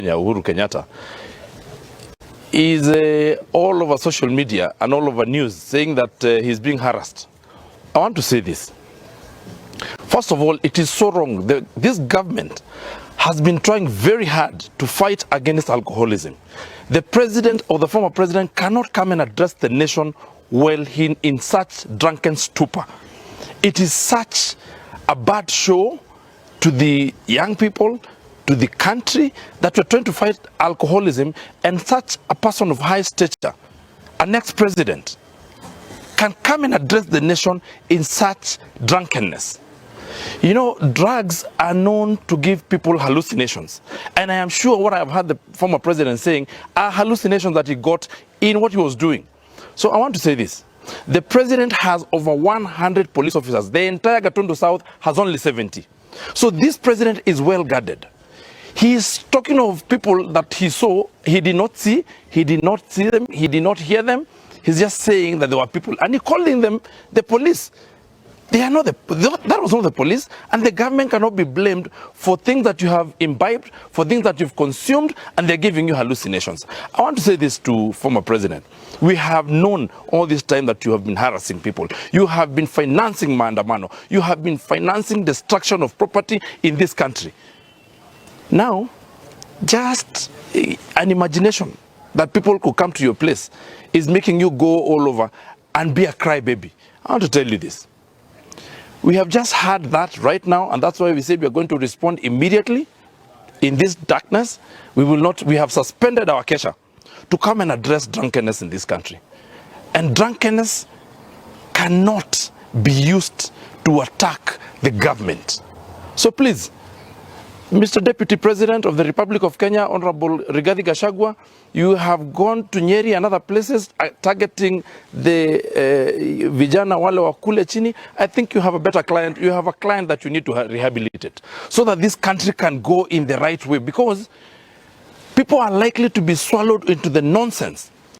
Uhuru Kenyatta is all over social media and all over news saying that he's being harassed. I want to say this. First of all, it is so wrong. This government has been trying very hard to fight against alcoholism. The president or the former president cannot come and address the nation while in such drunken stupor. It is such a bad show to the young people, to the country, that we're trying to fight alcoholism, and such a person of high stature, an ex-president, can come and address the nation in such drunkenness. You know, drugs are known to give people hallucinations. And I am sure what I have heard the former president saying are hallucinations that he got in what he was doing. So I want to say this. The president has over 100 police officers. The entire Gatundu South has only 70. So this president is well guarded. He is talking of people that he saw, he did not see them, he did not hear them. He's just saying that there were people, and he calling them the police. They are not that was not the police, and the government cannot be blamed for things that you have imbibed, for things that you've consumed, and they're giving you hallucinations. I want to say this to former president. We have known all this time that you have been harassing people. You have been financing maandamano. You have been financing destruction of property in this country. Now, just an imagination that people could come to your place is making you go all over and be a crybaby. I want to tell you this. We have just had that right now, and that's why we say we are going to respond immediately in this darkness. We have suspended our kesha to come and address drunkenness in this country. And drunkenness cannot be used to attack the government. So please, Mr. Deputy President of the Republic of Kenya, Honorable Rigathi Gachagua, you have gone to Nyeri and other places targeting the vijana wale wa kule chini. I think you have a better client. You have a client that you need to rehabilitate so that this country can go in the right way, because people are likely to be swallowed into the nonsense